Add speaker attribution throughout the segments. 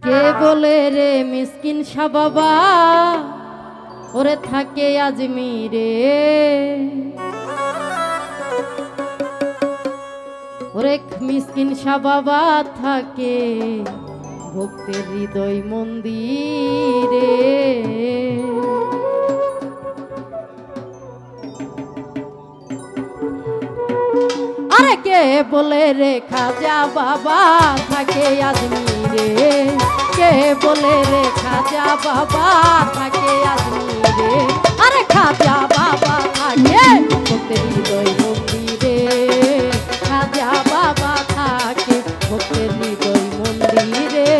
Speaker 1: কে বলে রে মিসকিন শাহ বাবা ওরে থাকে আজমিরে, ওরে মিসকিন শাহ বাবা থাকে ভক্তের হৃদয় মন্দিরে। আরে কে বলে রে খাজা বাবা থাকে আজমিরে, কে বলে রে খাজা বাবা থাকে আজমিরে। আরে খাজা বাবা থাকে ভক্তের হৃদয় মন্দিরে, খাজা বাবা থাকে ভক্তের হৃদয় মন্দিরে।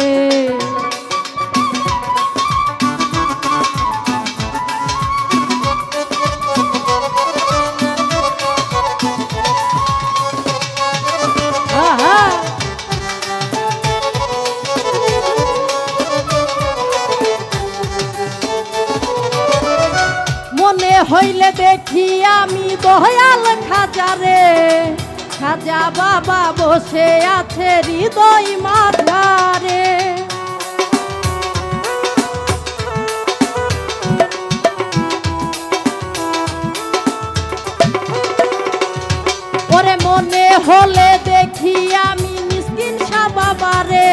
Speaker 1: মনে হইলে দেখি আমি দয়াল খাজারে, খাজা বাবা বসে আছে হৃদয় মাঝারে। ওরে মনে হলে দেখি আমি মিসকিন শাহ বাবারে,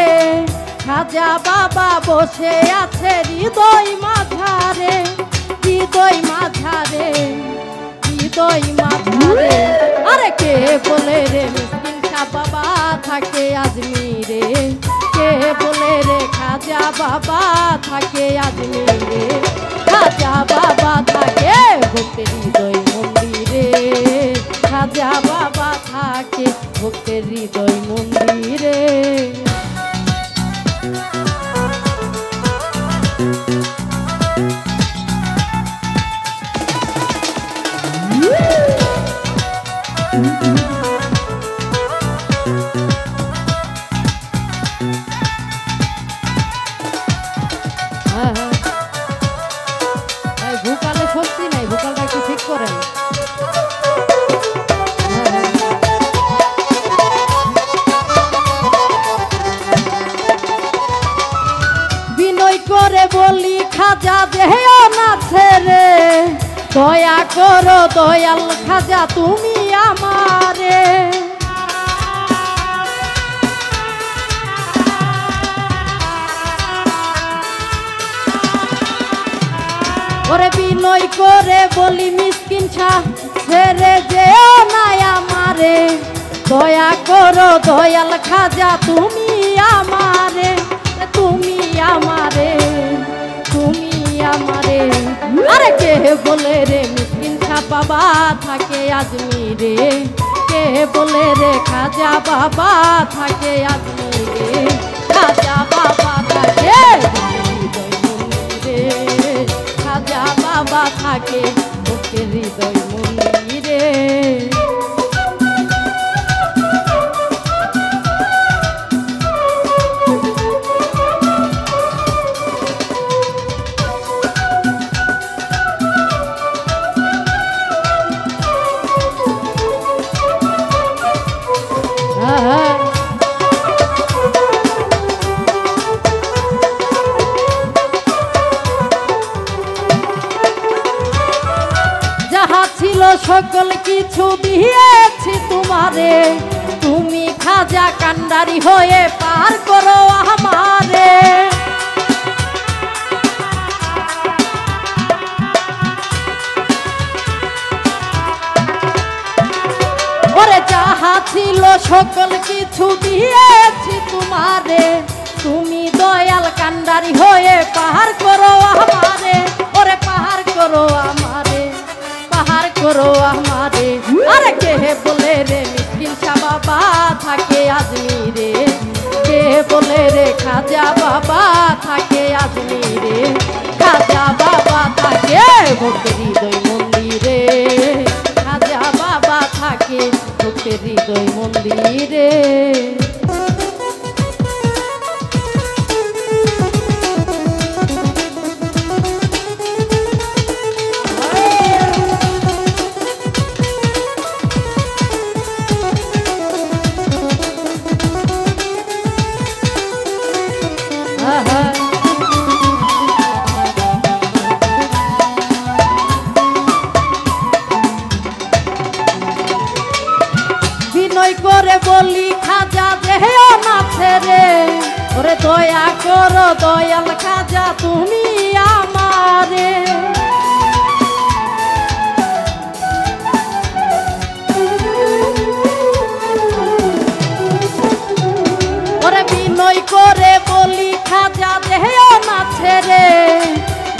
Speaker 1: খাজা বাবা বসে আছে হৃদয় মাঝারে, হৃদয় মাঝারে, হৃদয় মাঝারে। আরে কে বলে রে মিসকিন শাহ বাবা থাকে আজমিরে, কে বলে রে খাজা বাবা থাকে আজমিরে। খাজা বাবা থাকে ভক্তের হৃদয় মন্দিরে, খাজা বাবা থাকে ভক্তের হৃদয় মন্দিরে। ভোকালে শক্তি নাই, ভোকালটা একটু ঠিক করেন। বিনয় করে বলি খাজা দেও না ছেড়ে, দয়া করো দয়াল খাজা তুমি আমারে। ওরে বিনয় করে বলি মিসকিন শাহ ছেড়ে যেও না আমারে, দয়া করো দয়াল খাজা তুমি আমারে, তুমি আমারে, তুমি আমারে। আরে কে বলে রে মিসকিন শাহ বাবা থাকে আজমিরে, কে বলে রে খাজা বাবা থাকে আজমিরে। খাজা বাবা থাকে হৃদয় মন্দিরে, খাজা বাবা থাকে ভক্তের হৃদয় মন্দিরে। যাহা ছিল সকল কিছু দিয়েছি তোমারে, তুমি খাজা কান্ডারি হয়ে পার করো আমারে। ওরে যাহা ছিল সকল কিছু দিয়েছি তোমারে, তুমি দয়াল কান্ডারি হয়ে পার করো আমারে। ওরে পাহাড় করো আমারে, পাহাড় করো আমারে। আরে কে বলে রে মিসকিন শাহ বাবা থাকে আজমিরে, কে বলে রে খাজা বাবা থাকে আজমিরে। খাজা বাবা থাকে ভক্তের হৃদয় মন্দিরে, খাজা বাবা থাকে ভক্তের হৃদয় মন্দিরে। দয়া করো দয়াল খাজা তুমি আমারে ওরে বিনয় করে বলি খাজা দেও না ছেড়ে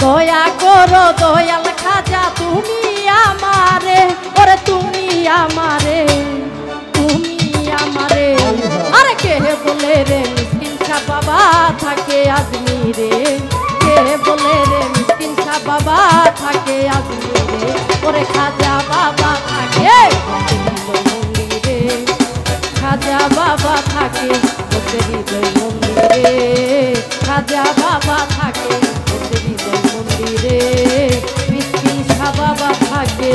Speaker 1: দয়া করো দয়াল খাজা তুমি আমারে ওরে তুমি আমারে আরে কে বলে রে মিসকিন শাহ বাবা থাকে আজমিরে কে বলে রে মিসকিন শাহ বাবা থাকে আজমিরে ওরে খাজা বাবা থাকে মন্দিরে খাজা বাবা থাকে হৃদয় মন্দিরে খাজা বাবা থাকে হৃদয় মন্দিরে মিসকিন শাহ বাবা থাকে